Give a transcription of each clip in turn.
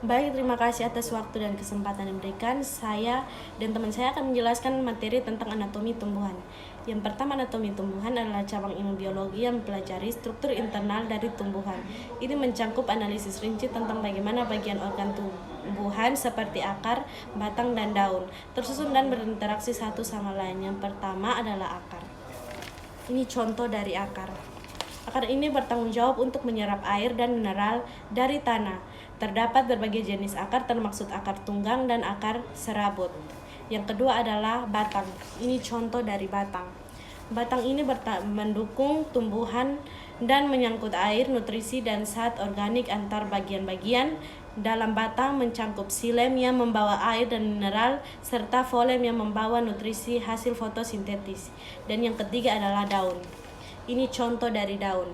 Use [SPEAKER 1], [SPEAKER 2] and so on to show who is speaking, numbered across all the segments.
[SPEAKER 1] Baik, terima kasih atas waktu dan kesempatan yang diberikan. Saya dan teman saya akan menjelaskan materi tentang anatomi tumbuhan. Yang pertama, anatomi tumbuhan adalah cabang ilmu biologi yang mempelajari struktur internal dari tumbuhan. Ini mencakup analisis rinci tentang bagaimana bagian organ tumbuhan seperti akar, batang, dan daun tersusun dan berinteraksi satu sama lain. Yang pertama adalah akar. Ini contoh dari akar. Akar ini bertanggung jawab untuk menyerap air dan mineral dari tanah. Terdapat berbagai jenis akar termasuk akar tunggang dan akar serabut. Yang kedua adalah batang. Ini contoh dari batang. Batang ini mendukung tumbuhan dan menyangkut air, nutrisi, dan zat organik antar bagian-bagian. Dalam batang mencakup xilem yang membawa air dan mineral, serta phloem yang membawa nutrisi hasil fotosintesis. Dan yang ketiga adalah daun. Ini contoh dari daun.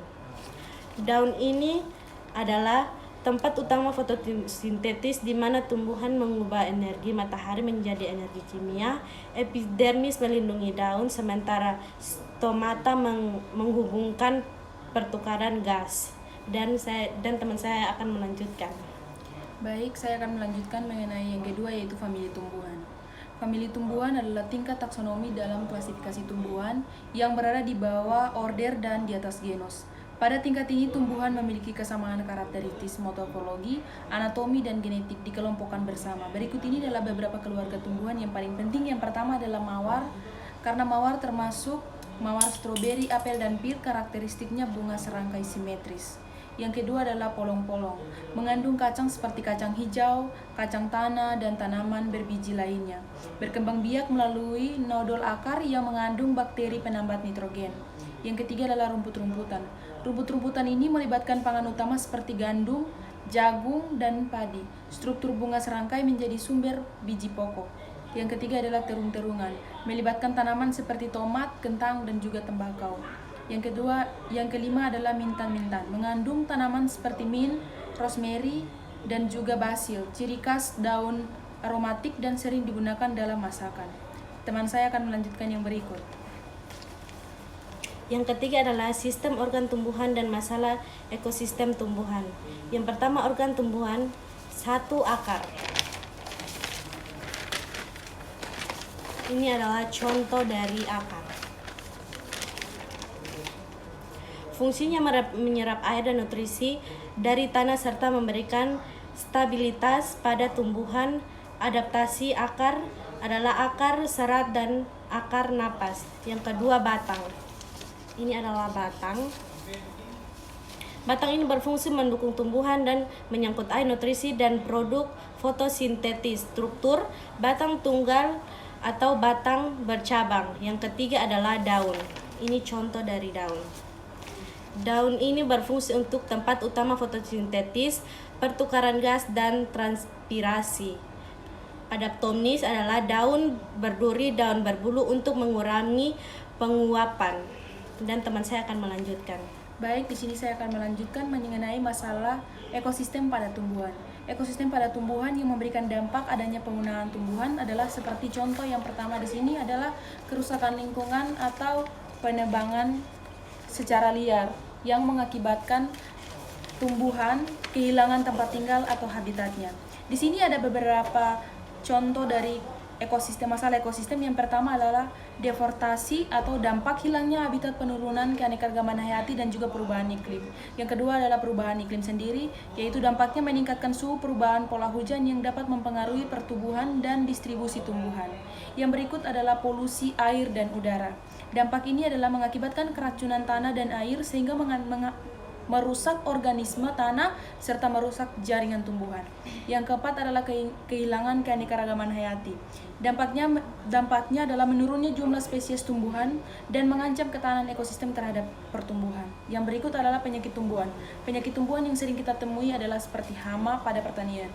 [SPEAKER 1] Daun ini adalah tempat utama fotosintesis di mana tumbuhan mengubah energi matahari menjadi energi kimia. Epidermis melindungi daun, sementara stomata menghubungkan pertukaran gas. Dan teman saya akan melanjutkan.
[SPEAKER 2] Baik, saya akan melanjutkan mengenai yang kedua, yaitu famili tumbuhan. Famili tumbuhan adalah tingkat taksonomi dalam klasifikasi tumbuhan yang berada di bawah order dan di atas genus. Pada tingkat ini, tumbuhan memiliki kesamaan karakteristik morfologi, anatomi, dan genetik dikelompokkan bersama. Berikut ini adalah beberapa keluarga tumbuhan yang paling penting. Yang pertama adalah mawar, karena mawar termasuk mawar stroberi, apel, dan pir, karakteristiknya bunga serangkai simetris. Yang kedua adalah polong-polong, mengandung kacang seperti kacang hijau, kacang tanah, dan tanaman berbiji lainnya. Berkembang biak melalui nodul akar yang mengandung bakteri penambat nitrogen. Yang ketiga adalah rumput-rumputan. Rumput-rumputan ini melibatkan pangan utama seperti gandum, jagung, dan padi. Struktur bunga serangkai menjadi sumber biji pokok. Yang ketiga adalah terung-terungan, melibatkan tanaman seperti tomat, kentang, dan juga tembakau. Yang kelima adalah mintan-mintan, mengandung tanaman seperti mint, rosemary, dan juga basil. Ciri khas daun aromatik dan sering digunakan dalam masakan. Teman saya akan melanjutkan yang berikut.
[SPEAKER 1] Yang ketiga adalah sistem organ tumbuhan dan masalah ekosistem tumbuhan. Yang pertama, organ tumbuhan. 1. Akar. Ini adalah contoh dari akar. Fungsinya menyerap air dan nutrisi dari tanah serta memberikan stabilitas pada tumbuhan. Adaptasi akar adalah akar serat dan akar napas. Yang kedua, batang. Ini adalah batang. Batang ini berfungsi mendukung tumbuhan dan menyangkut air, nutrisi, dan produk fotosintetis. Struktur batang tunggal atau batang bercabang. Yang ketiga adalah daun. Ini contoh dari daun. Daun ini berfungsi untuk tempat utama fotosintesis, pertukaran gas, dan transpirasi. Adaptomis adalah daun berduri, daun berbulu untuk mengurangi penguapan. Dan teman saya akan melanjutkan.
[SPEAKER 2] Baik, di sini saya akan melanjutkan mengenai masalah ekosistem pada tumbuhan. Ekosistem pada tumbuhan yang memberikan dampak adanya penggunaan tumbuhan adalah seperti contoh yang pertama di sini adalah kerusakan lingkungan atau penebangan secara liar yang mengakibatkan tumbuhan kehilangan tempat tinggal atau habitatnya. Di sini ada beberapa contoh dari masalah ekosistem. Yang pertama adalah deforestasi atau dampak hilangnya habitat, penurunan keanekaragaman hayati, dan juga perubahan iklim. Yang kedua adalah perubahan iklim sendiri, yaitu dampaknya meningkatkan suhu, perubahan pola hujan yang dapat mempengaruhi pertumbuhan dan distribusi tumbuhan. Yang berikut adalah polusi air dan udara. Dampak ini adalah mengakibatkan keracunan tanah dan air sehingga merusak organisme tanah serta merusak jaringan tumbuhan. Yang keempat adalah kehilangan keanekaragaman hayati. Dampaknya adalah menurunnya jumlah spesies tumbuhan dan mengancam ketahanan ekosistem terhadap pertumbuhan. Yang berikut adalah penyakit tumbuhan. Penyakit tumbuhan yang sering kita temui adalah seperti hama pada pertanian.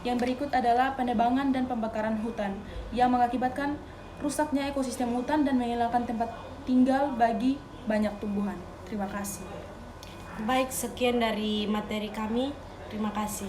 [SPEAKER 2] Yang berikut adalah penebangan dan pembakaran hutan yang mengakibatkan rusaknya ekosistem hutan dan menghilangkan tempat tinggal bagi banyak tumbuhan. Terima kasih.
[SPEAKER 1] Baik, sekian dari materi kami. Terima kasih.